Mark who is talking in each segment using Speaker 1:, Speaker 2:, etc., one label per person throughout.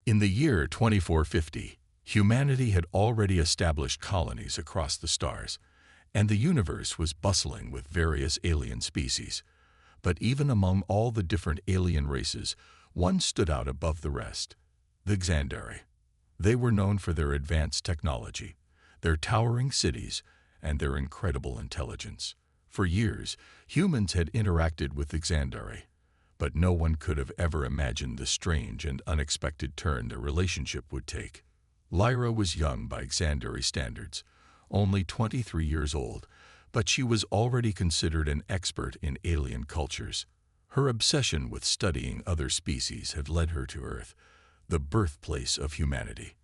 Speaker 1: In the year 2450, humanity had already established colonies across the stars, and the universe was bustling with various alien species. But even among all the different alien races, one stood out above the rest: the Xandari. They were known for their advanced technology, their towering cities, and their incredible intelligence. For years, humans had interacted with the Xandari, but no one could have ever imagined the strange and unexpected turn their relationship would take. Lyra was young by Xandari standards, only 23 years old, but she was already considered an expert in alien cultures. Her obsession with studying other species had led her to Earth, the birthplace of humanity.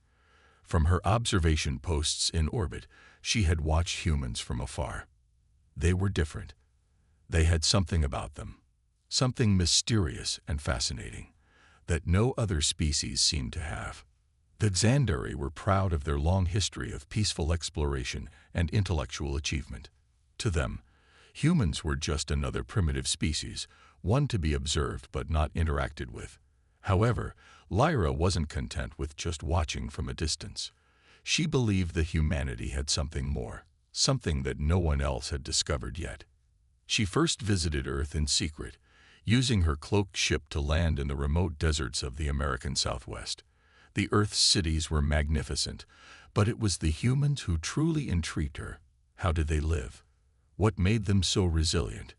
Speaker 1: From her observation posts in orbit, she had watched humans from afar. They were different. They had something about them, something mysterious and fascinating, that no other species seemed to have. The Xandari were proud of their long history of peaceful exploration and intellectual achievement. To them, humans were just another primitive species, one to be observed but not interacted with. However, Lyra wasn't content with just watching from a distance. She believed that humanity had something more, something that no one else had discovered yet. She first visited Earth in secret, using her cloaked ship to land in the remote deserts of the American Southwest. The Earth's cities were magnificent, but it was the humans who truly intrigued her. How did they live? What made them so resilient,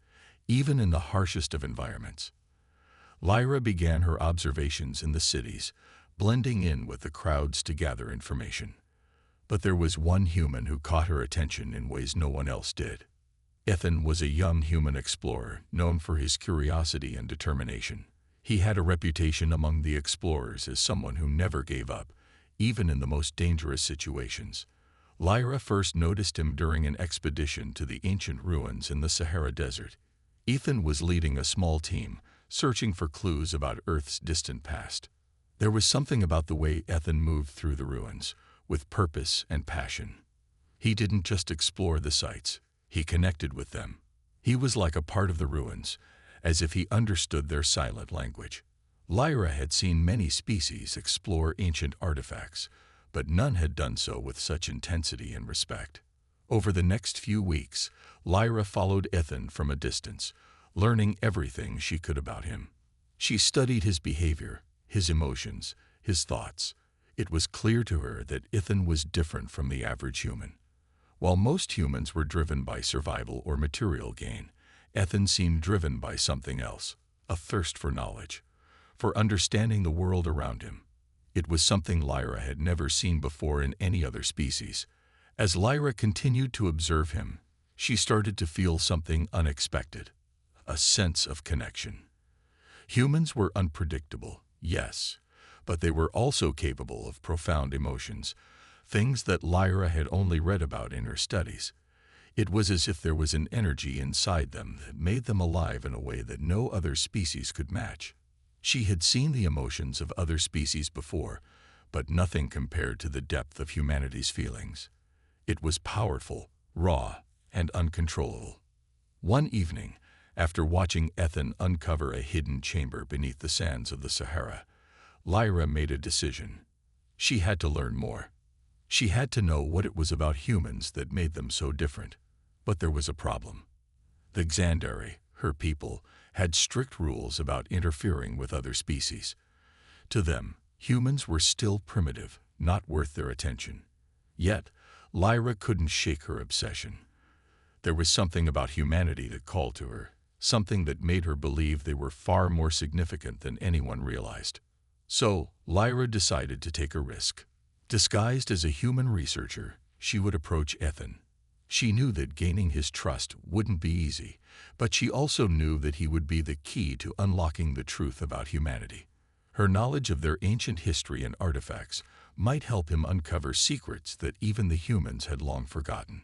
Speaker 1: even in the harshest of environments? Lyra began her observations in the cities, blending in with the crowds to gather information. But there was one human who caught her attention in ways no one else did. Ethan was a young human explorer known for his curiosity and determination. He had a reputation among the explorers as someone who never gave up, even in the most dangerous situations. Lyra first noticed him during an expedition to the ancient ruins in the Sahara Desert. Ethan was leading a small team, searching for clues about Earth's distant past. There was something about the way Ethan moved through the ruins, with purpose and passion. He didn't just explore the sites, he connected with them. He was like a part of the ruins, as if he understood their silent language. Lyra had seen many species explore ancient artifacts, but none had done so with such intensity and respect. Over the next few weeks, Lyra followed Ethan from a distance, learning everything she could about him. She studied his behavior, his emotions, his thoughts. It was clear to her that Ethan was different from the average human. While most humans were driven by survival or material gain, Ethan seemed driven by something else, a thirst for knowledge, for understanding the world around him. It was something Lyra had never seen before in any other species. As Lyra continued to observe him, she started to feel something unexpected, a sense of connection. Humans were unpredictable, yes, but they were also capable of profound emotions, things that Lyra had only read about in her studies. It was as if there was an energy inside them that made them alive in a way that no other species could match. She had seen the emotions of other species before, but nothing compared to the depth of humanity's feelings. It was powerful, raw, and uncontrollable. One evening, after watching Ethan uncover a hidden chamber beneath the sands of the Sahara, Lyra made a decision. She had to learn more. She had to know what it was about humans that made them so different. But there was a problem. The Xandari, her people, had strict rules about interfering with other species. To them, humans were still primitive, not worth their attention. Yet, Lyra couldn't shake her obsession. There was something about humanity that called to her, something that made her believe they were far more significant than anyone realized. So, Lyra decided to take a risk. Disguised as a human researcher, she would approach Ethan. She knew that gaining his trust wouldn't be easy, but she also knew that he would be the key to unlocking the truth about humanity. Her knowledge of their ancient history and artifacts might help him uncover secrets that even the humans had long forgotten.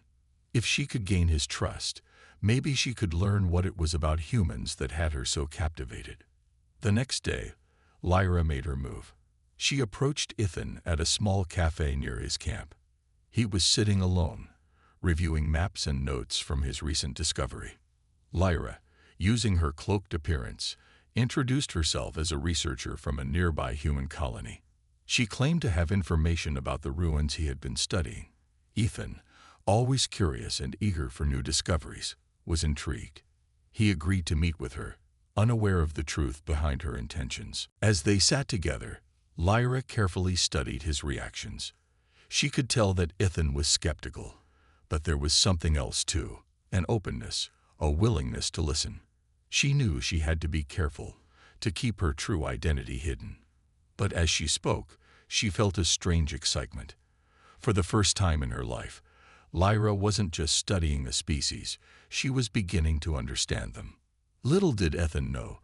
Speaker 1: If she could gain his trust, maybe she could learn what it was about humans that had her so captivated. The next day, Lyra made her move. She approached Ethan at a small cafe near his camp. He was sitting alone, reviewing maps and notes from his recent discovery. Lyra, using her cloaked appearance, introduced herself as a researcher from a nearby human colony. She claimed to have information about the ruins he had been studying. Ethan, always curious and eager for new discoveries, was intrigued. He agreed to meet with her, unaware of the truth behind her intentions. As they sat together, Lyra carefully studied his reactions. She could tell that Ethan was skeptical, but there was something else too, an openness, a willingness to listen. She knew she had to be careful, to keep her true identity hidden. But as she spoke, she felt a strange excitement. For the first time in her life, Lyra wasn't just studying a species, she was beginning to understand them. Little did Ethan know,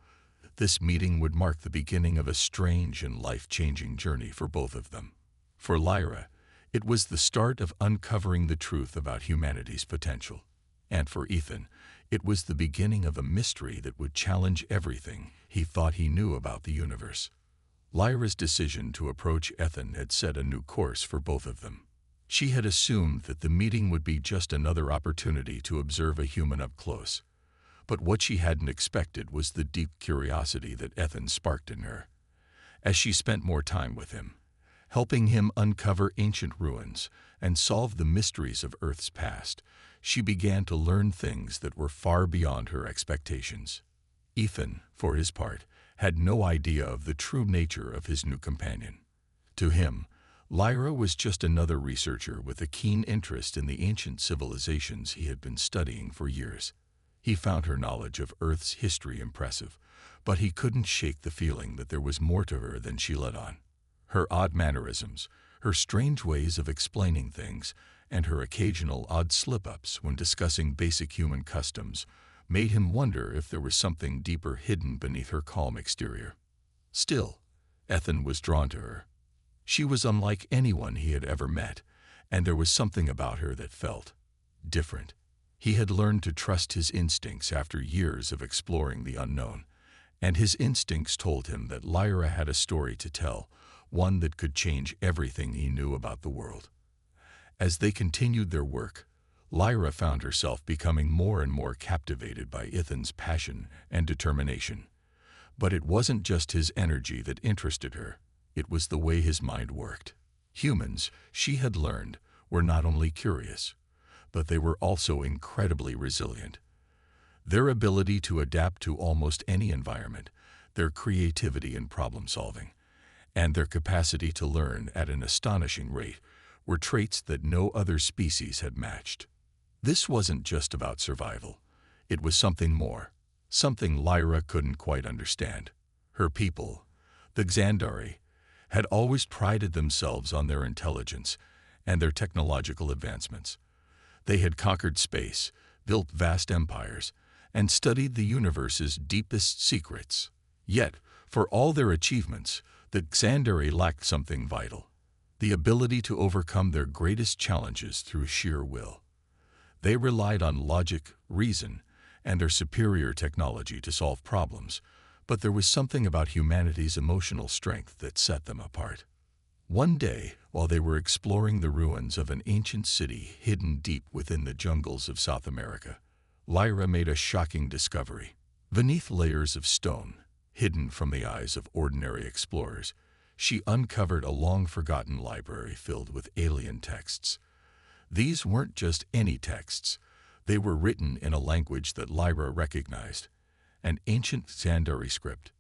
Speaker 1: this meeting would mark the beginning of a strange and life-changing journey for both of them. For Lyra, it was the start of uncovering the truth about humanity's potential. And for Ethan, it was the beginning of a mystery that would challenge everything he thought he knew about the universe. Lyra's decision to approach Ethan had set a new course for both of them. She had assumed that the meeting would be just another opportunity to observe a human up close. But what she hadn't expected was the deep curiosity that Ethan sparked in her. As she spent more time with him, helping him uncover ancient ruins and solve the mysteries of Earth's past, she began to learn things that were far beyond her expectations. Ethan, for his part, had no idea of the true nature of his new companion. To him, Lyra was just another researcher with a keen interest in the ancient civilizations he had been studying for years. He found her knowledge of Earth's history impressive, but he couldn't shake the feeling that there was more to her than she let on. Her odd mannerisms, her strange ways of explaining things, and her occasional odd slip-ups when discussing basic human customs made him wonder if there was something deeper hidden beneath her calm exterior. Still, Ethan was drawn to her. She was unlike anyone he had ever met, and there was something about her that felt different. He had learned to trust his instincts after years of exploring the unknown, and his instincts told him that Lyra had a story to tell, one that could change everything he knew about the world. As they continued their work, Lyra found herself becoming more and more captivated by Ethan's passion and determination. But it wasn't just his energy that interested her, it was the way his mind worked. Humans, she had learned, were not only curious, but they were also incredibly resilient. Their ability to adapt to almost any environment, their creativity in problem-solving, and their capacity to learn at an astonishing rate were traits that no other species had matched. This wasn't just about survival. It was something more, something Lyra couldn't quite understand. Her people, the Xandari, had always prided themselves on their intelligence and their technological advancements. They had conquered space, built vast empires, and studied the universe's deepest secrets. Yet, for all their achievements, the Xandari lacked something vital: the ability to overcome their greatest challenges through sheer will. They relied on logic, reason, and their superior technology to solve problems, but there was something about humanity's emotional strength that set them apart. One day, while they were exploring the ruins of an ancient city hidden deep within the jungles of South America, Lyra made a shocking discovery. Beneath layers of stone, hidden from the eyes of ordinary explorers, she uncovered a long-forgotten library filled with alien texts. These weren't just any texts. They were written in a language that Lyra recognized, an ancient Xandari script.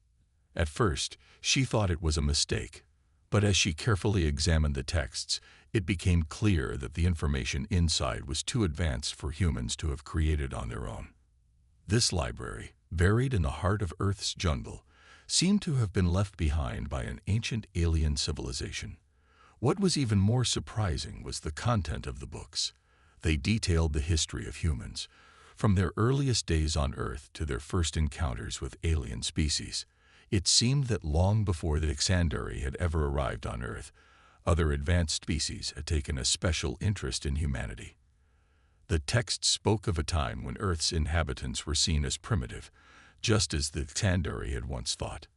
Speaker 1: At first, she thought it was a mistake, but as she carefully examined the texts, it became clear that the information inside was too advanced for humans to have created on their own. This library, buried in the heart of Earth's jungle, seemed to have been left behind by an ancient alien civilization. What was even more surprising was the content of the books. They detailed the history of humans, from their earliest days on Earth to their first encounters with alien species. It seemed that long before the Xandari had ever arrived on Earth, other advanced species had taken a special interest in humanity. The text spoke of a time when Earth's inhabitants were seen as primitive, just as the Xandari had once thought.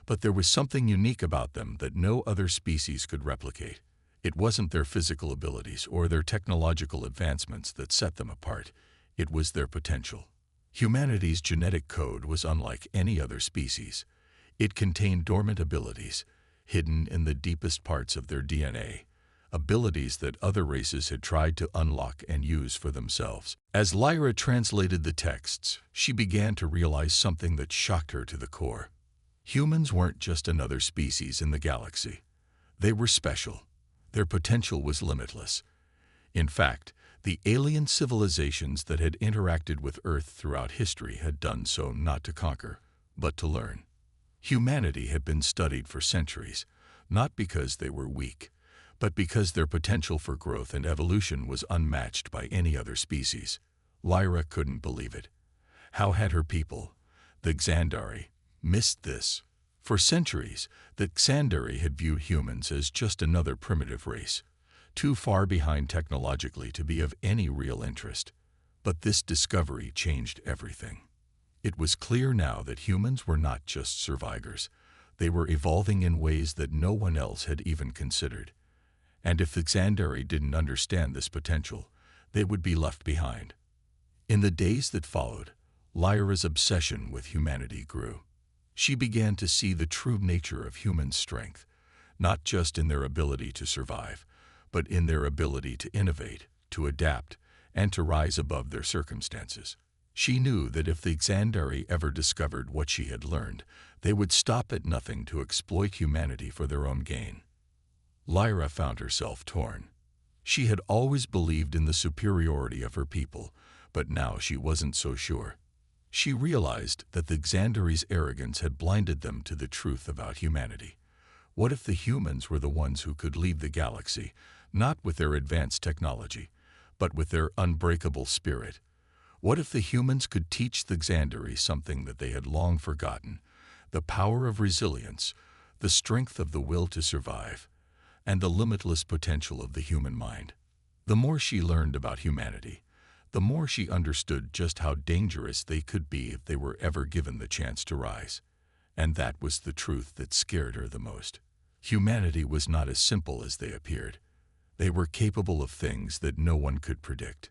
Speaker 1: But there was something unique about them that no other species could replicate. It wasn't their physical abilities or their technological advancements that set them apart. It was their potential. Humanity's genetic code was unlike any other species. It contained dormant abilities, hidden in the deepest parts of their DNA, abilities that other races had tried to unlock and use for themselves. As Lyra translated the texts, she began to realize something that shocked her to the core. Humans weren't just another species in the galaxy. They were special. Their potential was limitless. In fact, the alien civilizations that had interacted with Earth throughout history had done so not to conquer, but to learn. Humanity had been studied for centuries, not because they were weak, but because their potential for growth and evolution was unmatched by any other species. Lyra couldn't believe it. How had her people, the Xandari, missed this? For centuries, the Xandari had viewed humans as just another primitive race, too far behind technologically to be of any real interest. But this discovery changed everything. It was clear now that humans were not just survivors. They were evolving in ways that no one else had even considered. And if the Xandari didn't understand this potential, they would be left behind. In the days that followed, Lyra's obsession with humanity grew. She began to see the true nature of human strength, not just in their ability to survive, but in their ability to innovate, to adapt, and to rise above their circumstances. She knew that if the Xandari ever discovered what she had learned, they would stop at nothing to exploit humanity for their own gain. Lyra found herself torn. She had always believed in the superiority of her people, but now she wasn't so sure. She realized that the Xandari's arrogance had blinded them to the truth about humanity. What if the humans were the ones who could lead the galaxy, not with their advanced technology, but with their unbreakable spirit? What if the humans could teach the Xandari something that they had long forgotten, the power of resilience, the strength of the will to survive, and the limitless potential of the human mind? The more she learned about humanity, the more she understood just how dangerous they could be if they were ever given the chance to rise. And that was the truth that scared her the most. Humanity was not as simple as they appeared. They were capable of things that no one could predict.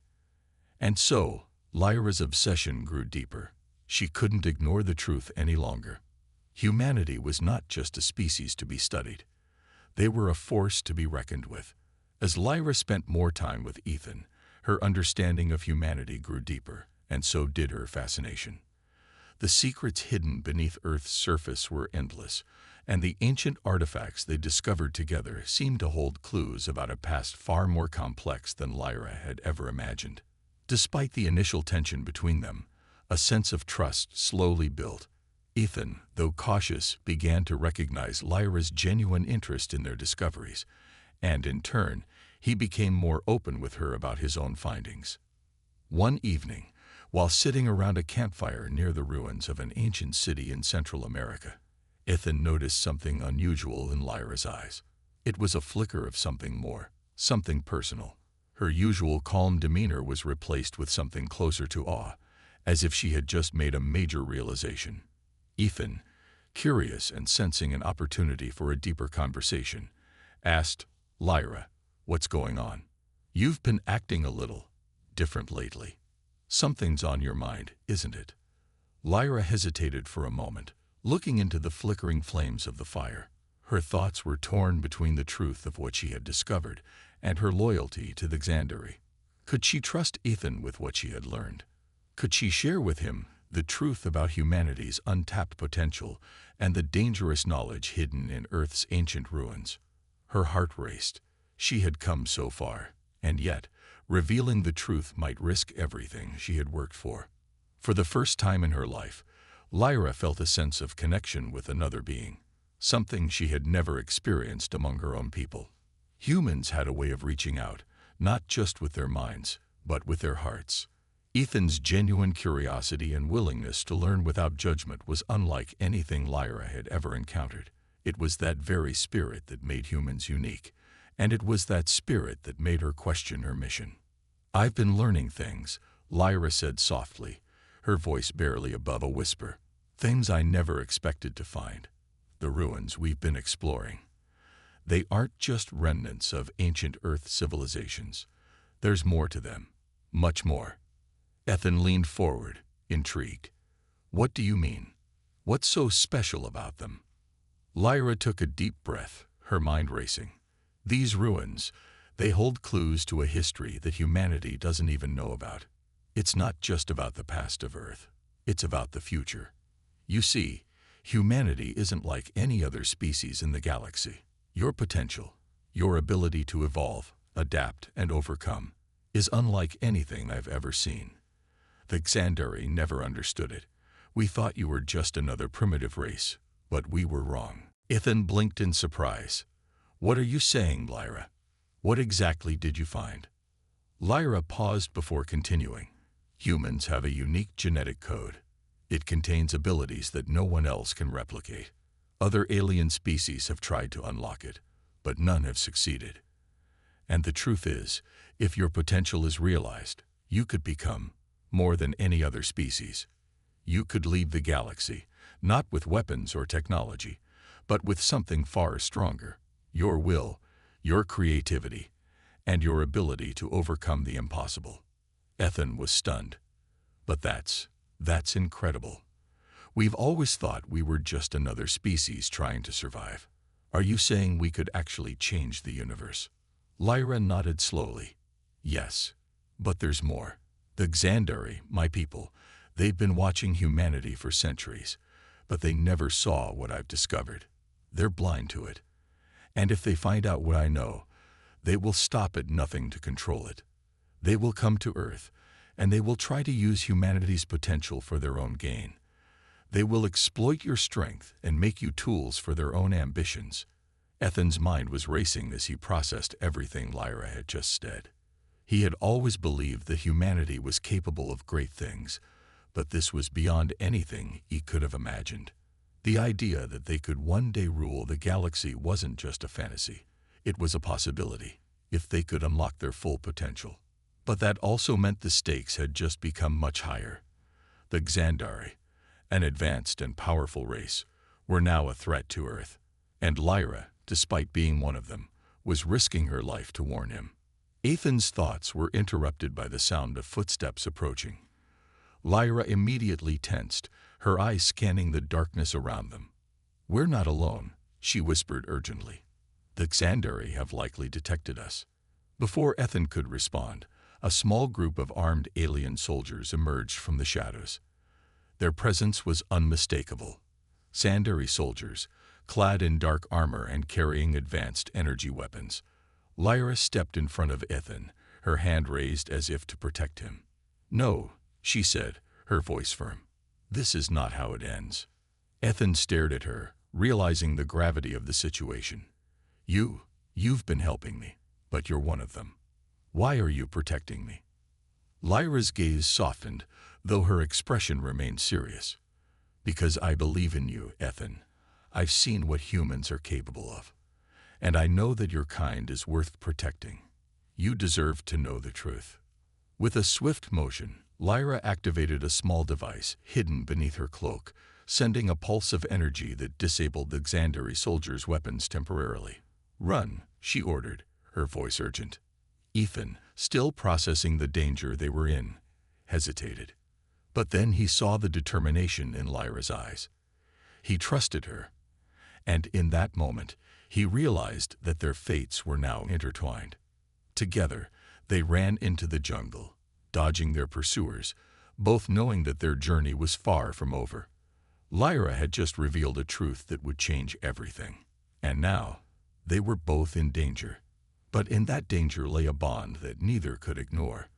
Speaker 1: And so, Lyra's obsession grew deeper. She couldn't ignore the truth any longer. Humanity was not just a species to be studied. They were a force to be reckoned with. As Lyra spent more time with Ethan, her understanding of humanity grew deeper, and so did her fascination. The secrets hidden beneath Earth's surface were endless, and the ancient artifacts they discovered together seemed to hold clues about a past far more complex than Lyra had ever imagined. Despite the initial tension between them, a sense of trust slowly built. Ethan, though cautious, began to recognize Lyra's genuine interest in their discoveries, and in turn, he became more open with her about his own findings. One evening, while sitting around a campfire near the ruins of an ancient city in Central America, Ethan noticed something unusual in Lyra's eyes. It was a flicker of something more, something personal. Her usual calm demeanor was replaced with something closer to awe, as if she had just made a major realization. Ethan, curious and sensing an opportunity for a deeper conversation, asked, "Lyra, what's going on? You've been acting a little different lately. Something's on your mind, isn't it?" Lyra hesitated for a moment, looking into the flickering flames of the fire. Her thoughts were torn between the truth of what she had discovered and her loyalty to the Xandari. Could she trust Ethan with what she had learned? Could she share with him the truth about humanity's untapped potential and the dangerous knowledge hidden in Earth's ancient ruins? Her heart raced. She had come so far, and yet, revealing the truth might risk everything she had worked for. For the first time in her life, Lyra felt a sense of connection with another being, something she had never experienced among her own people. Humans had a way of reaching out, not just with their minds, but with their hearts. Ethan's genuine curiosity and willingness to learn without judgment was unlike anything Lyra had ever encountered. It was that very spirit that made humans unique, and it was that spirit that made her question her mission. "I've been learning things," Lyra said softly, her voice barely above a whisper. "Things I never expected to find. The ruins we've been exploring. They aren't just remnants of ancient Earth civilizations. There's more to them, much more." Ethan leaned forward, intrigued. "What do you mean? What's so special about them?" Lyra took a deep breath, her mind racing. These ruins, they hold clues to a history that humanity doesn't even know about. It's not just about the past of Earth. It's about the future. You see, humanity isn't like any other species in the galaxy. Your potential, your ability to evolve, adapt, and overcome, is unlike anything I've ever seen. The Xandari never understood it. We thought you were just another primitive race, but we were wrong. Ethan blinked in surprise. What are you saying, Lyra? What exactly did you find? Lyra paused before continuing. Humans have a unique genetic code. It contains abilities that no one else can replicate. Other alien species have tried to unlock it, but none have succeeded. And the truth is, if your potential is realized, you could become more than any other species. You could leave the galaxy, not with weapons or technology, but with something far stronger: your will, your creativity, and your ability to overcome the impossible. Ethan was stunned. But that's incredible. We've always thought we were just another species trying to survive. Are you saying we could actually change the universe? Lyra nodded slowly. Yes, but there's more. The Xandari, my people, they've been watching humanity for centuries, but they never saw what I've discovered. They're blind to it. And if they find out what I know, they will stop at nothing to control it. They will come to Earth, and they will try to use humanity's potential for their own gain. They will exploit your strength and make you tools for their own ambitions. Ethan's mind was racing as he processed everything Lyra had just said. He had always believed that humanity was capable of great things, but this was beyond anything he could have imagined. The idea that they could one day rule the galaxy wasn't just a fantasy. It was a possibility, if they could unlock their full potential. But that also meant the stakes had just become much higher. The Xandari, an advanced and powerful race, were now a threat to Earth, and Lyra, despite being one of them, was risking her life to warn him. Ethan's thoughts were interrupted by the sound of footsteps approaching. Lyra immediately tensed, her eyes scanning the darkness around them. "We're not alone," she whispered urgently. "The Xandari have likely detected us." Before Ethan could respond, a small group of armed alien soldiers emerged from the shadows. Their presence was unmistakable. Xandari soldiers, clad in dark armor and carrying advanced energy weapons. Lyra stepped in front of Ethan, her hand raised as if to protect him. "No," she said, her voice firm. "This is not how it ends." Ethan stared at her, realizing the gravity of the situation. You've been helping me, but you're one of them. Why are you protecting me?" Lyra's gaze softened, though her expression remained serious. "Because I believe in you, Ethan. I've seen what humans are capable of, and I know that your kind is worth protecting. You deserve to know the truth." With a swift motion, Lyra activated a small device hidden beneath her cloak, sending a pulse of energy that disabled the Xandari soldiers' weapons temporarily. "Run," she ordered, her voice urgent. Ethan, still processing the danger they were in, hesitated. But then he saw the determination in Lyra's eyes. He trusted her, and in that moment, he realized that their fates were now intertwined. Together, they ran into the jungle, dodging their pursuers, both knowing that their journey was far from over. Lyra had just revealed a truth that would change everything, and now they were both in danger. But in that danger lay a bond that neither could ignore,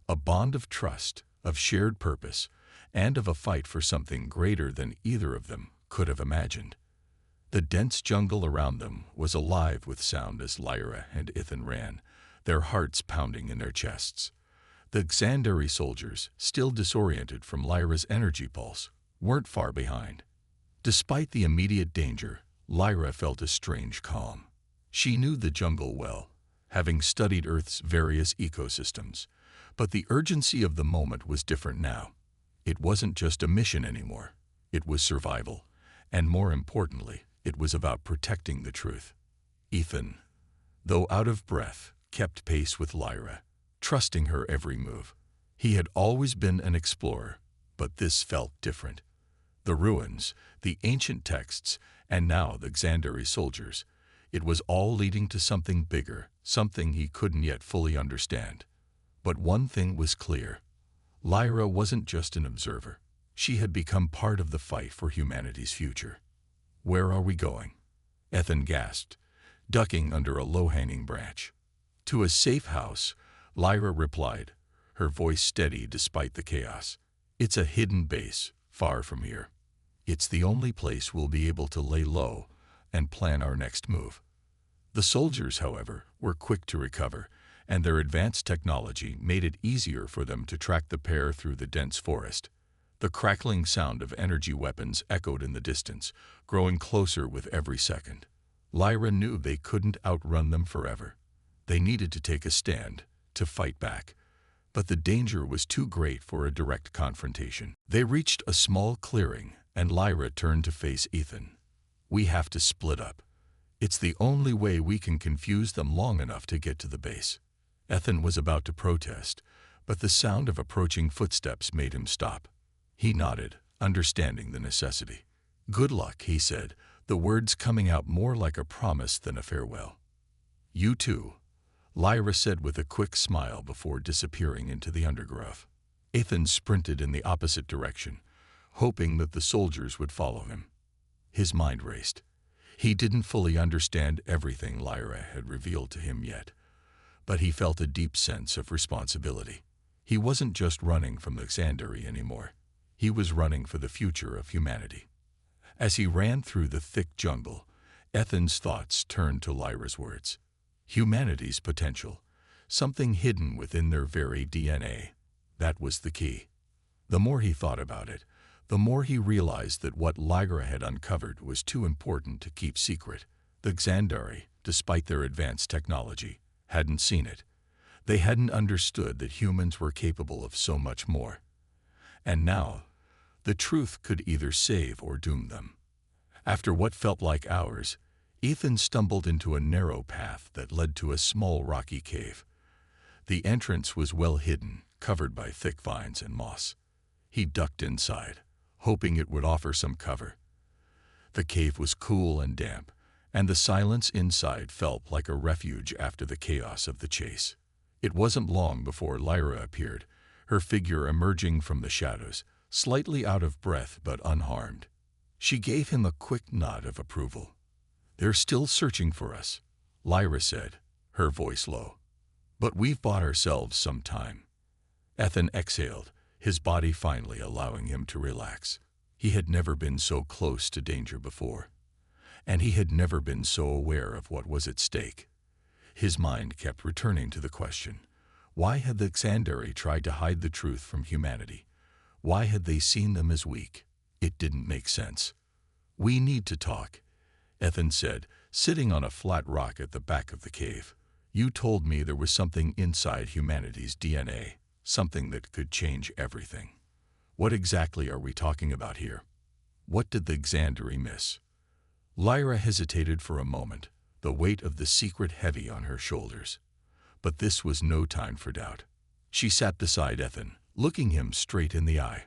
Speaker 1: a bond of trust, of shared purpose, and of a fight for something greater than either of them could have imagined. The dense jungle around them was alive with sound as Lyra and Ethan ran, their hearts pounding in their chests. The Xandari soldiers, still disoriented from Lyra's energy pulse, weren't far behind. Despite the immediate danger, Lyra felt a strange calm. She knew the jungle well, having studied Earth's various ecosystems, but the urgency of the moment was different now. It wasn't just a mission anymore. It was survival, and more importantly, it was about protecting the truth. Ethan, though out of breath, kept pace with Lyra, trusting her every move. He had always been an explorer, but this felt different. The ruins, the ancient texts, And now the Xandari soldiers. It was all leading to something bigger, something he couldn't yet fully understand. But one thing was clear. Lyra wasn't just an observer. She had become part of the fight for humanity's future. "Where are we going?" Ethan gasped, ducking under a low-hanging branch. "To a safe house," Lyra replied, her voice steady despite the chaos. "It's a hidden base, far from here. It's the only place we'll be able to lay low and plan our next move." The soldiers, however, were quick to recover, and their advanced technology made it easier for them to track the pair through the dense forest. The crackling sound of energy weapons echoed in the distance, growing closer with every second. Lyra knew they couldn't outrun them forever. They needed to take a stand, to fight back. But the danger was too great for a direct confrontation. They reached a small clearing, and Lyra turned to face Ethan. "We have to split up. It's the only way we can confuse them long enough to get to the base." Ethan was about to protest, but the sound of approaching footsteps made him stop. He nodded, understanding the necessity. "Good luck," he said, the words coming out more like a promise than a farewell. "You too," Lyra said with a quick smile before disappearing into the undergrowth. Ethan sprinted in the opposite direction, hoping that the soldiers would follow him. His mind raced. He didn't fully understand everything Lyra had revealed to him yet, but he felt a deep sense of responsibility. He wasn't just running from the Xandari anymore. He was running for the future of humanity. As he ran through the thick jungle, Ethan's thoughts turned to Lyra's words. Humanity's potential, something hidden within their very DNA. That was the key. The more he thought about it, the more he realized that what Lyra had uncovered was too important to keep secret. The Xandari, despite their advanced technology, hadn't seen it. They hadn't understood that humans were capable of so much more. And now, the truth could either save or doom them. After what felt like hours, Ethan stumbled into a narrow path that led to a small rocky cave. The entrance was well hidden, covered by thick vines and moss. He ducked inside, hoping it would offer some cover. The cave was cool and damp, and the silence inside felt like a refuge after the chaos of the chase. It wasn't long before Lyra appeared, her figure emerging from the shadows, slightly out of breath but unharmed. She gave him a quick nod of approval. "They're still searching for us," Lyra said, her voice low. "But we've bought ourselves some time." Ethan exhaled, his body finally allowing him to relax. He had never been so close to danger before, and he had never been so aware of what was at stake. His mind kept returning to the question, why had the Xandari tried to hide the truth from humanity? Why had they seen them as weak? It didn't make sense. "We need to talk," Ethan said, sitting on a flat rock at the back of the cave. "You told me there was something inside humanity's DNA, something that could change everything. What exactly are we talking about here? What did the Xandari miss?" Lyra hesitated for a moment, the weight of the secret heavy on her shoulders. But this was no time for doubt. She sat beside Ethan, looking him straight in the eye.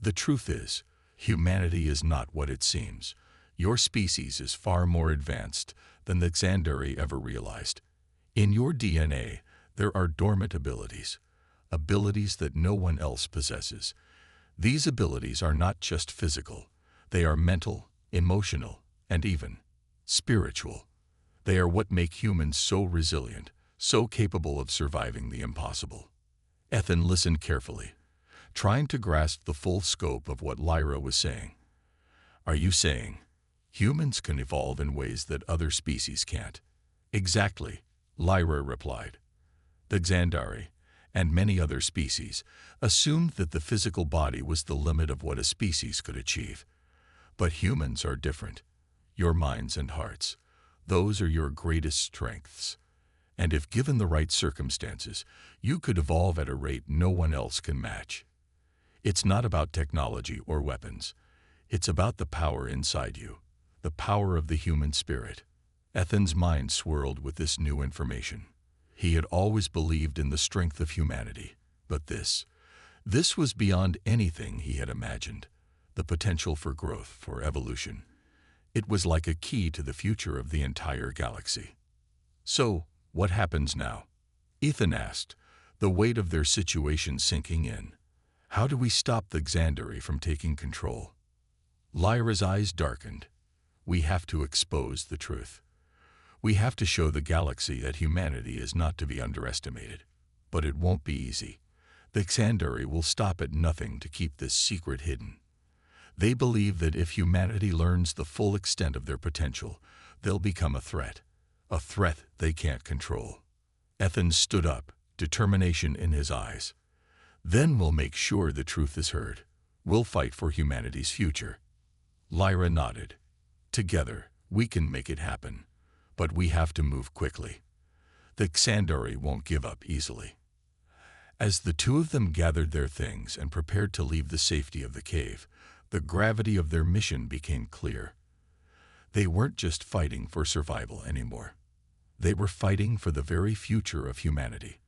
Speaker 1: "The truth is, humanity is not what it seems. Your species is far more advanced than the Xandari ever realized. In your DNA, there are dormant abilities, abilities that no one else possesses. These abilities are not just physical. They are mental, emotional, and even spiritual. They are what make humans so resilient, so capable of surviving the impossible." Ethan listened carefully, trying to grasp the full scope of what Lyra was saying. "Are you saying humans can evolve in ways that other species can't?" "Exactly," Lyra replied. "The Xandari, and many other species, assumed that the physical body was the limit of what a species could achieve. But humans are different. Your minds and hearts, those are your greatest strengths. And if given the right circumstances, you could evolve at a rate no one else can match. It's not about technology or weapons. It's about the power inside you, the power of the human spirit." Ethan's mind swirled with this new information. He had always believed in the strength of humanity, but this was beyond anything he had imagined. The potential for growth, for evolution. It was like a key to the future of the entire galaxy. So, what happens now? Ethan asked, the weight of their situation sinking in. How do we stop the Xandari from taking control? Lyra's eyes darkened. We have to expose the truth. We have to show the galaxy that humanity is not to be underestimated. But it won't be easy. The Xandari will stop at nothing to keep this secret hidden. They believe that if humanity learns the full extent of their potential, they'll become a threat they can't control. Ethan stood up, determination in his eyes. Then we'll make sure the truth is heard. We'll fight for humanity's future. Lyra nodded. Together, we can make it happen. But we have to move quickly. The Xandari won't give up easily. As the two of them gathered their things and prepared to leave the safety of the cave, the gravity of their mission became clear. They weren't just fighting for survival anymore. They were fighting for the very future of humanity,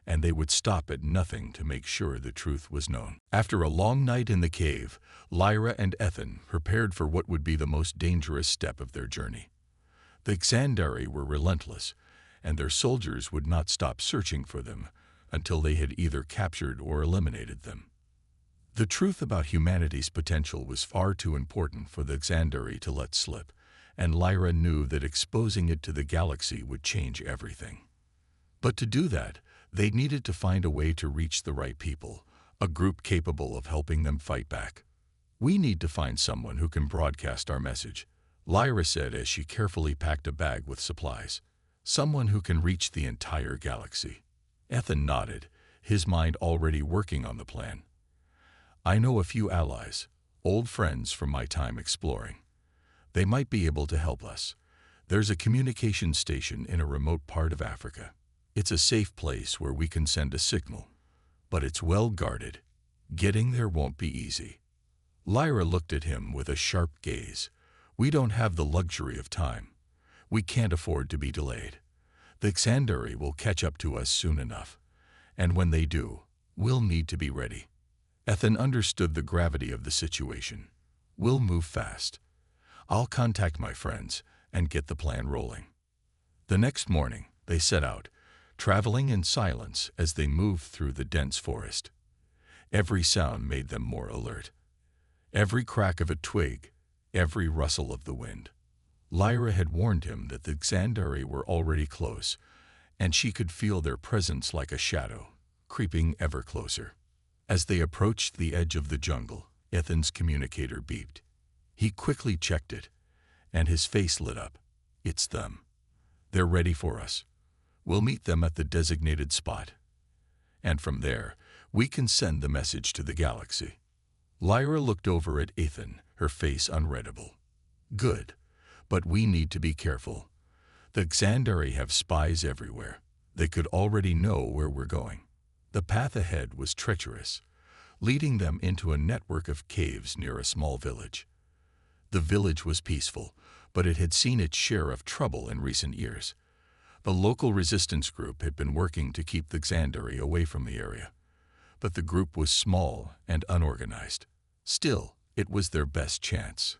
Speaker 1: and they would stop at nothing to make sure the truth was known. After a long night in the cave, Lyra and Ethan prepared for what would be the most dangerous step of their journey. The Xandari were relentless, and their soldiers would not stop searching for them until they had either captured or eliminated them. The truth about humanity's potential was far too important for the Xandari to let slip, and Lyra knew that exposing it to the galaxy would change everything. But to do that, they needed to find a way to reach the right people, a group capable of helping them fight back. We need to find someone who can broadcast our message, Lyra said as she carefully packed a bag with supplies. Someone who can reach the entire galaxy. Ethan nodded, his mind already working on the plan. I know a few allies, old friends from my time exploring. They might be able to help us. There's a communication station in a remote part of Africa. It's a safe place where we can send a signal, but it's well guarded. Getting there won't be easy. Lyra looked at him with a sharp gaze. We don't have the luxury of time. We can't afford to be delayed. The Xandari will catch up to us soon enough, and when they do, we'll need to be ready. Ethan understood the gravity of the situation. We'll move fast. I'll contact my friends and get the plan rolling. The next morning, they set out, traveling in silence as they moved through the dense forest. Every sound made them more alert. Every crack of a twig, every rustle of the wind. Lyra had warned him that the Xandari were already close, and she could feel their presence like a shadow, creeping ever closer. As they approached the edge of the jungle, Ethan's communicator beeped. He quickly checked it, and his face lit up. It's them. They're ready for us. We'll meet them at the designated spot. And from there, we can send the message to the galaxy. Lyra looked over at Ethan, her face unreadable. Good, but we need to be careful. The Xandari have spies everywhere. They could already know where we're going. The path ahead was treacherous, leading them into a network of caves near a small village. The village was peaceful, but it had seen its share of trouble in recent years. The local resistance group had been working to keep the Xandari away from the area, but the group was small and unorganized. Still, it was their best chance.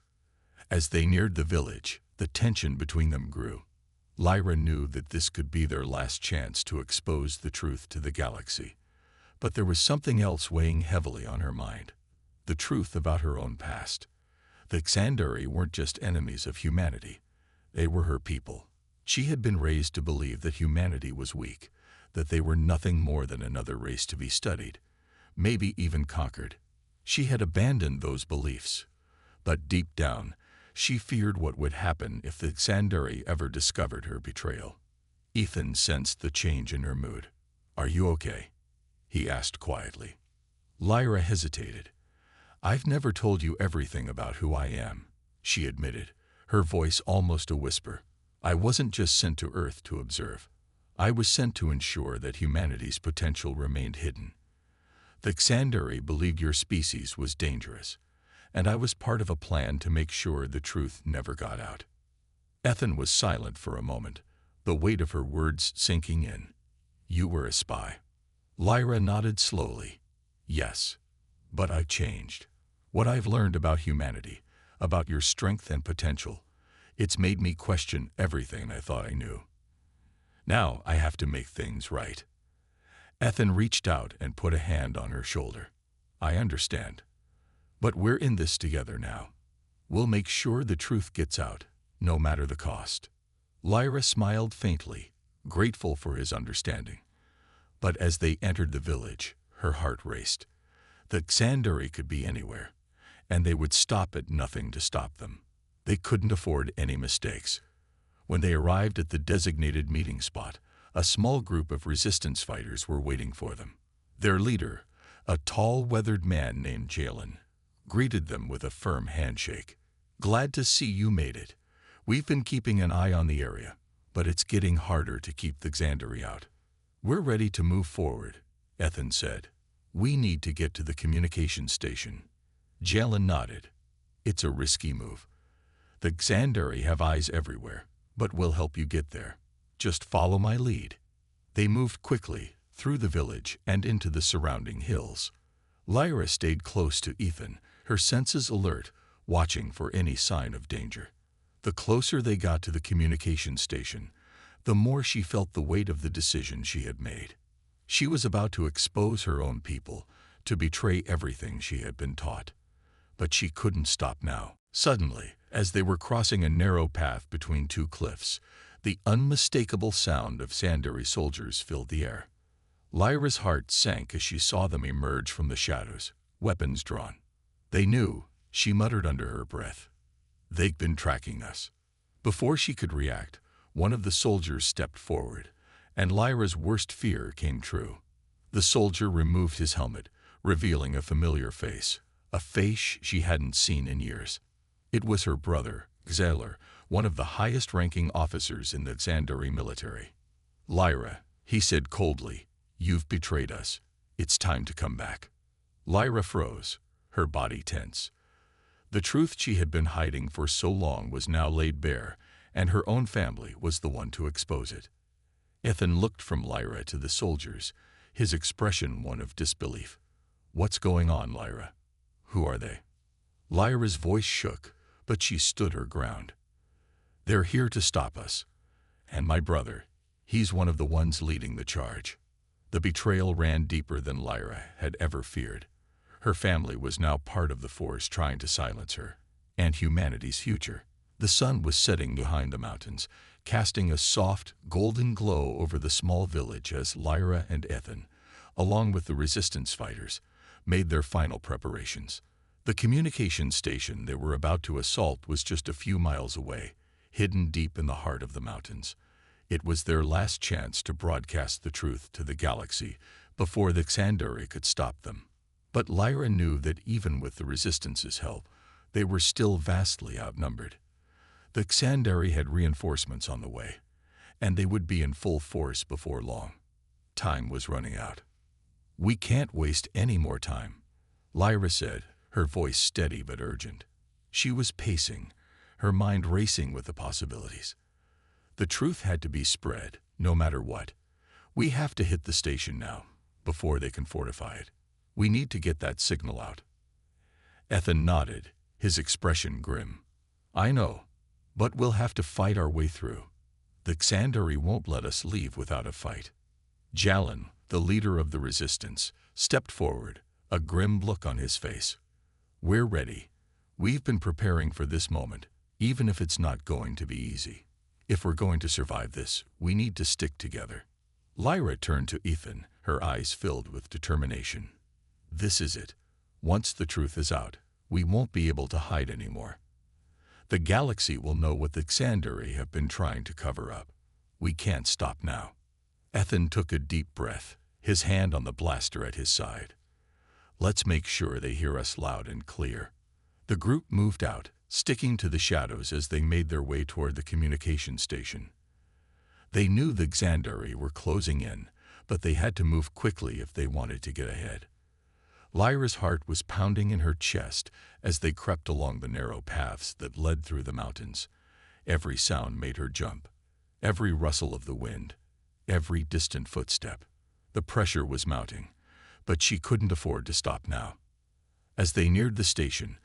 Speaker 1: As they neared the village, the tension between them grew. Lyra knew that this could be their last chance to expose the truth to the galaxy. But there was something else weighing heavily on her mind. The truth about her own past. The Xandari weren't just enemies of humanity. They were her people. She had been raised to believe that humanity was weak, that they were nothing more than another race to be studied, maybe even conquered. She had abandoned those beliefs. But deep down, she feared what would happen if the Xandari ever discovered her betrayal. Ethan sensed the change in her mood. Are you okay? He asked quietly. Lyra hesitated. I've never told you everything about who I am, she admitted, her voice almost a whisper. I wasn't just sent to Earth to observe. I was sent to ensure that humanity's potential remained hidden. The Xandari believed your species was dangerous, and I was part of a plan to make sure the truth never got out. Ethan was silent for a moment, the weight of her words sinking in. You were a spy. Lyra nodded slowly. Yes, but I've changed. What I've learned about humanity, about your strength and potential, It's made me question everything I thought I knew. Now I have to make things right. Ethan reached out and put a hand on her shoulder. I understand. But we're in this together now. We'll make sure the truth gets out, no matter the cost. Lyra smiled faintly, grateful for his understanding. But as they entered the village, her heart raced. The Xandari could be anywhere, and they would stop at nothing to stop them. They couldn't afford any mistakes. When they arrived at the designated meeting spot, a small group of resistance fighters were waiting for them. Their leader, a tall, weathered man named Jalen, greeted them with a firm handshake. Glad to see you made it. We've been keeping an eye on the area, but it's getting harder to keep the Xandari out. We're ready to move forward, Ethan said. We need to get to the communication station. Jalen nodded. It's a risky move. The Xandari have eyes everywhere, but we'll help you get there. Just follow my lead. They moved quickly through the village and into the surrounding hills. Lyra stayed close to Ethan, her senses alert, watching for any sign of danger. The closer they got to the communication station, the more she felt the weight of the decision she had made. She was about to expose her own people, to betray everything she had been taught. But she couldn't stop now. Suddenly, as they were crossing a narrow path between two cliffs, the unmistakable sound of Xandari soldiers filled the air. Lyra's heart sank as she saw them emerge from the shadows, weapons drawn. They knew, she muttered under her breath. They've been tracking us. Before she could react, one of the soldiers stepped forward, and Lyra's worst fear came true. The soldier removed his helmet, revealing a familiar face, a face she hadn't seen in years. It was her brother, Xaler, one of the highest-ranking officers in the Xandari military. Lyra, he said coldly, you've betrayed us. It's time to come back. Lyra froze, her body tense. The truth she had been hiding for so long was now laid bare, and her own family was the one to expose it. Ethan looked from Lyra to the soldiers, his expression one of disbelief. What's going on, Lyra? Who are they? Lyra's voice shook, but she stood her ground. They're here to stop us. And my brother, he's one of the ones leading the charge. The betrayal ran deeper than Lyra had ever feared. Her family was now part of the force trying to silence her, and humanity's future. The sun was setting behind the mountains, casting a soft, golden glow over the small village as Lyra and Ethan, along with the resistance fighters, made their final preparations. The communication station they were about to assault was just a few miles away, hidden deep in the heart of the mountains. It was their last chance to broadcast the truth to the galaxy before the Xandari could stop them. But Lyra knew that even with the Resistance's help, they were still vastly outnumbered. The Xandari had reinforcements on the way, and they would be in full force before long. Time was running out. We can't waste any more time, Lyra said, her voice steady but urgent. She was pacing, her mind racing with the possibilities. The truth had to be spread, no matter what. We have to hit the station now, before they can fortify it. We need to get that signal out. Ethan nodded, his expression grim. I know, but we'll have to fight our way through. The Xandari won't let us leave without a fight. Jalen, the leader of the resistance, stepped forward, a grim look on his face. We're ready. We've been preparing for this moment, even if it's not going to be easy. If we're going to survive this, we need to stick together. Lyra turned to Ethan, her eyes filled with determination. This is it. Once the truth is out, we won't be able to hide anymore. The galaxy will know what the Xandari have been trying to cover up. We can't stop now. Ethan took a deep breath, his hand on the blaster at his side. Let's make sure they hear us loud and clear. The group moved out, sticking to the shadows as they made their way toward the communication station. They knew the Xandari were closing in, but they had to move quickly if they wanted to get ahead. Lyra's heart was pounding in her chest as they crept along the narrow paths that led through the mountains. Every sound made her jump, every rustle of the wind, every distant footstep. The pressure was mounting, but she couldn't afford to stop now. As they neared the station,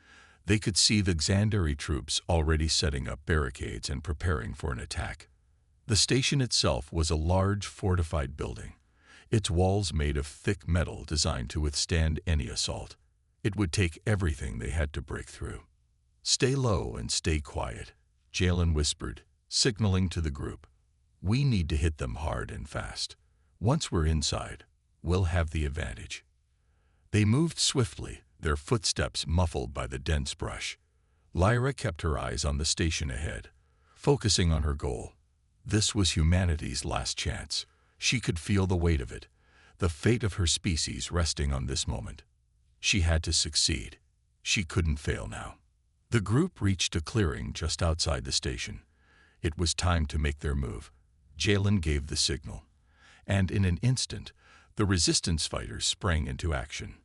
Speaker 1: They could see the Xandari troops already setting up barricades and preparing for an attack. The station itself was a large, fortified building, its walls made of thick metal designed to withstand any assault. It would take everything they had to break through. "Stay low and stay quiet," Jalen whispered, signaling to the group. "We need to hit them hard and fast. Once we're inside, we'll have the advantage." They moved swiftly, their footsteps muffled by the dense brush. Lyra kept her eyes on the station ahead, focusing on her goal. This was humanity's last chance. She could feel the weight of it, the fate of her species resting on this moment. She had to succeed. She couldn't fail now. The group reached a clearing just outside the station. It was time to make their move. Jalen gave the signal, and in an instant, the resistance fighters sprang into action.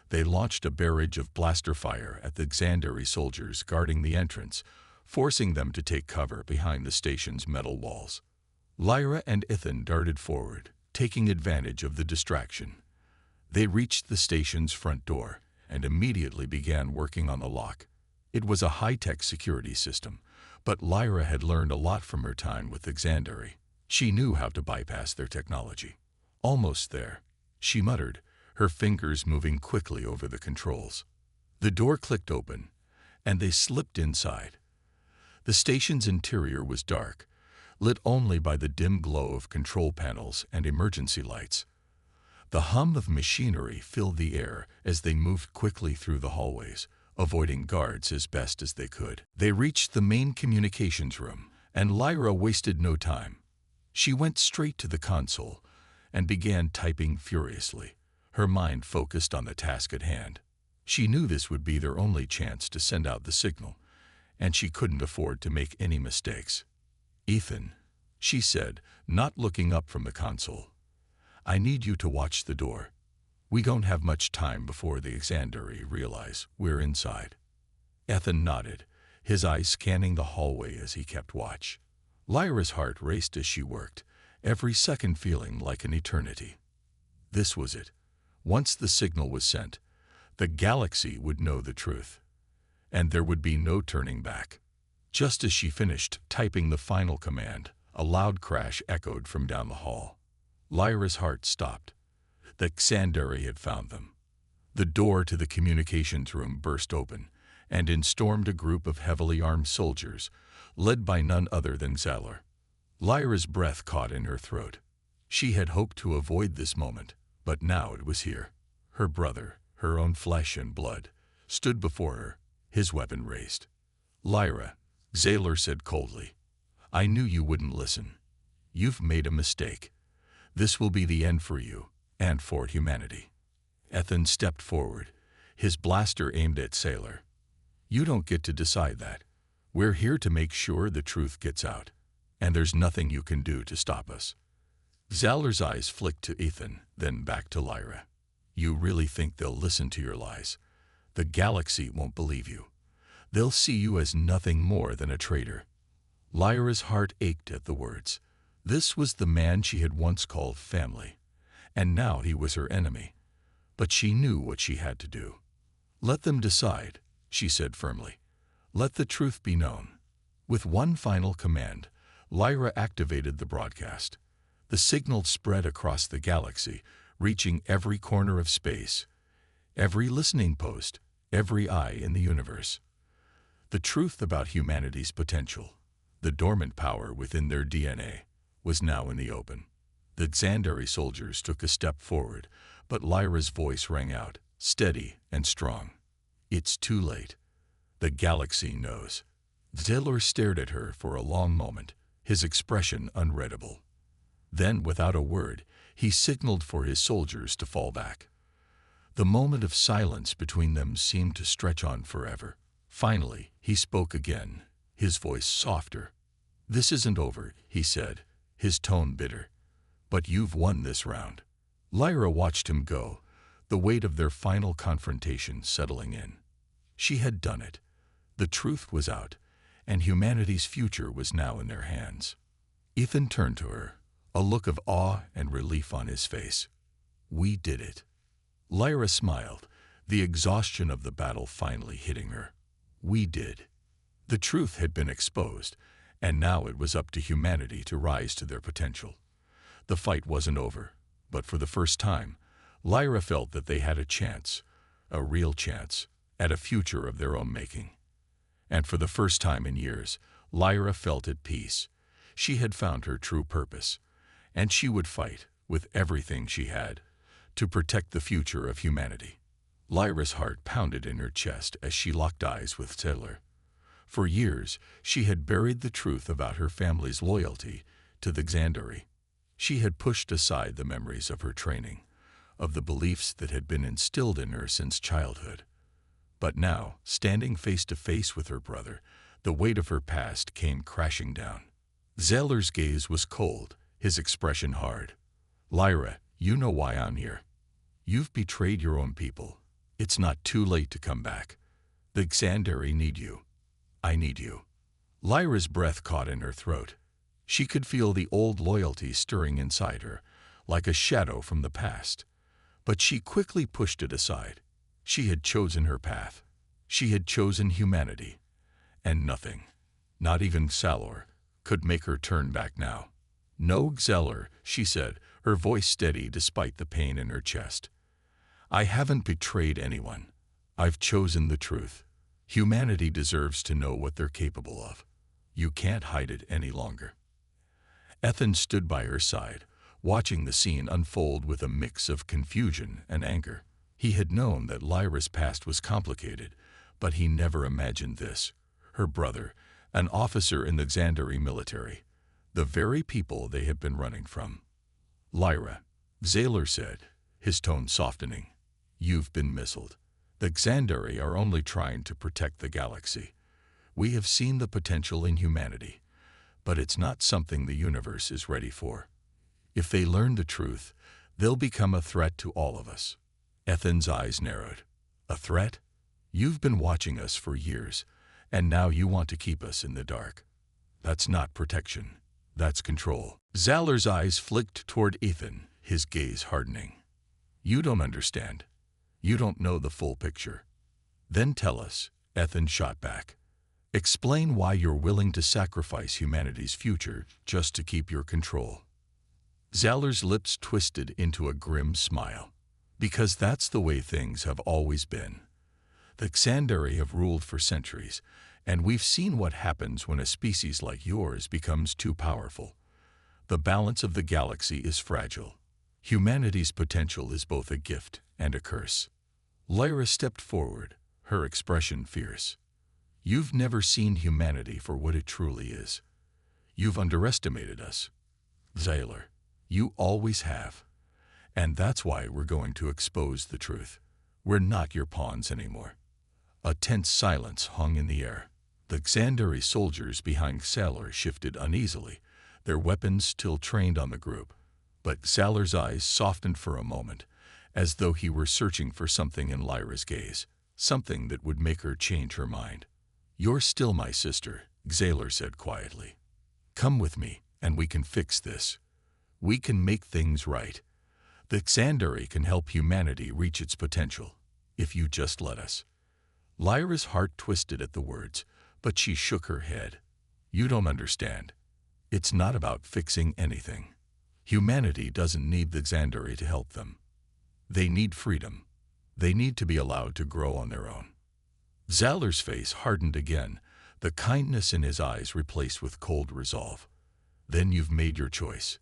Speaker 1: They launched a barrage of blaster fire at the Xandari soldiers guarding the entrance, forcing them to take cover behind the station's metal walls. Lyra and Ethan darted forward, taking advantage of the distraction. They reached the station's front door and immediately began working on the lock. It was a high-tech security system, but Lyra had learned a lot from her time with the Xandari. She knew how to bypass their technology. "Almost there," she muttered, her fingers moving quickly over the controls. The door clicked open, and they slipped inside. The station's interior was dark, lit only by the dim glow of control panels and emergency lights. The hum of machinery filled the air as they moved quickly through the hallways, avoiding guards as best as they could. They reached the main communications room, and Lyra wasted no time. She went straight to the console and began typing furiously, her mind focused on the task at hand. She knew this would be their only chance to send out the signal, and she couldn't afford to make any mistakes. "Ethan," she said, not looking up from the console, "I need you to watch the door. We don't have much time before the Xandari realize we're inside." Ethan nodded, his eyes scanning the hallway as he kept watch. Lyra's heart raced as she worked, every second feeling like an eternity. This was it. Once the signal was sent, the galaxy would know the truth, and there would be no turning back. Just as she finished typing the final command, a loud crash echoed from down the hall. Lyra's heart stopped. The Xandari had found them. The door to the communications room burst open, and in stormed a group of heavily armed soldiers, led by none other than Xalar. Lyra's breath caught in her throat. She had hoped to avoid this moment, but now it was here. Her brother, her own flesh and blood, stood before her, his weapon raised. "Lyra," Xalar said coldly, "I knew you wouldn't listen. You've made a mistake. This will be the end for you, and for humanity." Ethan stepped forward, his blaster aimed at Xalar. "You don't get to decide that. We're here to make sure the truth gets out, and there's nothing you can do to stop us." Xalar's eyes flicked to Ethan, then back to Lyra. "You really think they'll listen to your lies? The galaxy won't believe you. They'll see you as nothing more than a traitor." Lyra's heart ached at the words. This was the man she had once called family, and now he was her enemy. But she knew what she had to do. "Let them decide," she said firmly. "Let the truth be known." With one final command, Lyra activated the broadcast. The signal spread across the galaxy, reaching every corner of space, every listening post, every eye in the universe. The truth about humanity's potential, the dormant power within their DNA, was now in the open. The Xandari soldiers took a step forward, but Lyra's voice rang out, steady and strong. "It's too late. The galaxy knows." Xalar stared at her for a long moment, his expression unreadable. Then, without a word, he signaled for his soldiers to fall back. The moment of silence between them seemed to stretch on forever. Finally, he spoke again, his voice softer. "This isn't over," he said, his tone bitter. "But you've won this round." Lyra watched him go, the weight of their final confrontation settling in. She had done it. The truth was out, and humanity's future was now in their hands. Ethan turned to her, a look of awe and relief on his face. "We did it." Lyra smiled, the exhaustion of the battle finally hitting her. We did. The truth had been exposed, and now it was up to humanity to rise to their potential. The fight wasn't over, but for the first time, Lyra felt that they had a chance, a real chance, at a future of their own making. And for the first time in years, Lyra felt at peace. She had found her true purpose, and she would fight, with everything she had, to protect the future of humanity. Lyra's heart pounded in her chest as she locked eyes with Sailor. For years, she had buried the truth about her family's loyalty to the Xandari. She had pushed aside the memories of her training, of the beliefs that had been instilled in her since childhood. But now, standing face to face with her brother, the weight of her past came crashing down. Sailor's gaze was cold, his expression hard. Lyra, you know why I'm here. You've betrayed your own people. It's not too late to come back. The Xandari need you. I need you. Lyra's breath caught in her throat. She could feel the old loyalty stirring inside her, like a shadow from the past. But she quickly pushed it aside. She had chosen her path. She had chosen humanity. And nothing, not even Salor, could make her turn back now. No, Xelor, she said, her voice steady despite the pain in her chest. I haven't betrayed anyone. I've chosen the truth. Humanity deserves to know what they're capable of. You can't hide it any longer. Ethan stood by her side, watching the scene unfold with a mix of confusion and anger. He had known that Lyra's past was complicated, but he never imagined this. Her brother, an officer in the Xandari military, the very people they had been running from. Lyra, Sailor said, his tone softening, you've been misled. The Xandari are only trying to protect the galaxy. We have seen the potential in humanity, but it's not something the universe is ready for. If they learn the truth, they'll become a threat to all of us. Ethan's eyes narrowed. A threat? You've been watching us for years, and now you want to keep us in the dark. That's not protection. That's control. Zalor's eyes flicked toward Ethan, his gaze hardening. You don't understand. You don't know the full picture. Then tell us, Ethan shot back. Explain why you're willing to sacrifice humanity's future just to keep your control. Zalor's lips twisted into a grim smile. Because that's the way things have always been. The Xandari have ruled for centuries, and we've seen what happens when a species like yours becomes too powerful. The balance of the galaxy is fragile. Humanity's potential is both a gift and a curse. Lyra stepped forward, her expression fierce. You've never seen humanity for what it truly is. You've underestimated us. Sailor, you always have. And that's why we're going to expose the truth. We're not your pawns anymore. A tense silence hung in the air. The Xandari soldiers behind Sailor shifted uneasily, their weapons still trained on the group. But Sailor's eyes softened for a moment, as though he were searching for something in Lyra's gaze, something that would make her change her mind. You're still my sister, Sailor said quietly. Come with me, and we can fix this. We can make things right. The Xandari can help humanity reach its potential, if you just let us. Lyra's heart twisted at the words, but she shook her head. You don't understand. It's not about fixing anything. Humanity doesn't need the Xandari to help them. They need freedom. They need to be allowed to grow on their own. Zalor's face hardened again, the kindness in his eyes replaced with cold resolve. Then you've made your choice.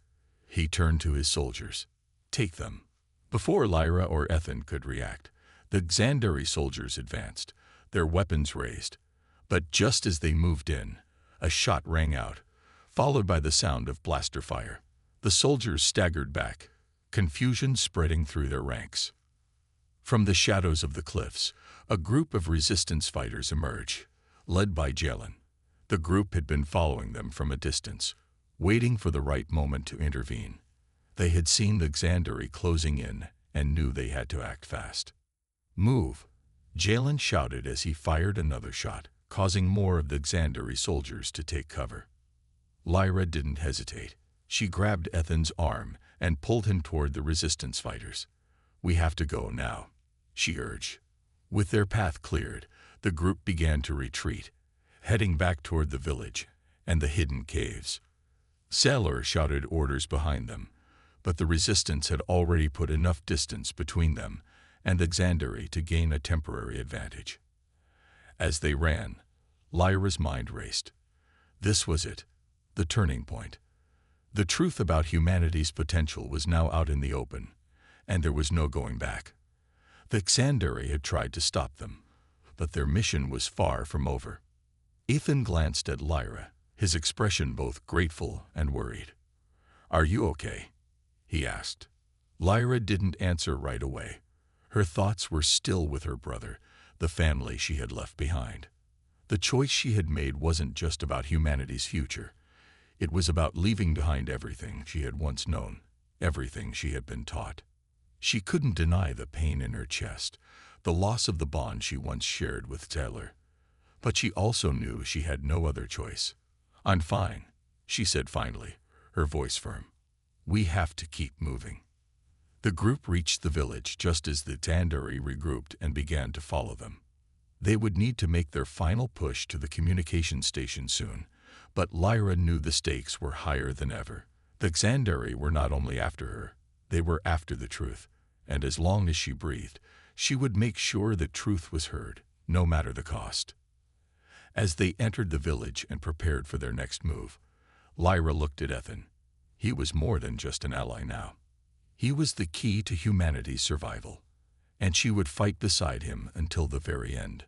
Speaker 1: He turned to his soldiers. Take them. Before Lyra or Ethan could react, the Xandari soldiers advanced, their weapons raised. But just as they moved in, a shot rang out, followed by the sound of blaster fire. The soldiers staggered back, confusion spreading through their ranks. From the shadows of the cliffs, a group of resistance fighters emerged, led by Jalen. The group had been following them from a distance, waiting for the right moment to intervene. They had seen the Xandari closing in and knew they had to act fast. Move! Jalen shouted as he fired another shot, causing more of the Xandari soldiers to take cover. Lyra didn't hesitate. She grabbed Ethan's arm and pulled him toward the resistance fighters. We have to go now, she urged. With their path cleared, The group began to retreat, heading back toward the village and the hidden caves. Sailor shouted orders behind them, but the resistance had already put enough distance between them and the Xandari to gain a temporary advantage. As they ran, Lyra's mind raced. This was it, the turning point. The truth about humanity's potential was now out in the open, and there was no going back. The Xandari had tried to stop them, but their mission was far from over. Ethan glanced at Lyra, his expression both grateful and worried. "Are you okay?" he asked. Lyra didn't answer right away. Her thoughts were still with her brother, the family she had left behind. The choice she had made wasn't just about humanity's future. It was about leaving behind everything she had once known, everything she had been taught. She couldn't deny the pain in her chest, the loss of the bond she once shared with Taylor. But she also knew she had no other choice. "I'm fine," she said finally, her voice firm. "We have to keep moving." The group reached the village just as the Xandari regrouped and began to follow them. They would need to make their final push to the communication station soon, but Lyra knew the stakes were higher than ever. The Xandari were not only after her, they were after the truth, and as long as she breathed, she would make sure the truth was heard, no matter the cost. As they entered the village and prepared for their next move, Lyra looked at Ethan. He was more than just an ally now. He was the key to humanity's survival, and she would fight beside him until the very end.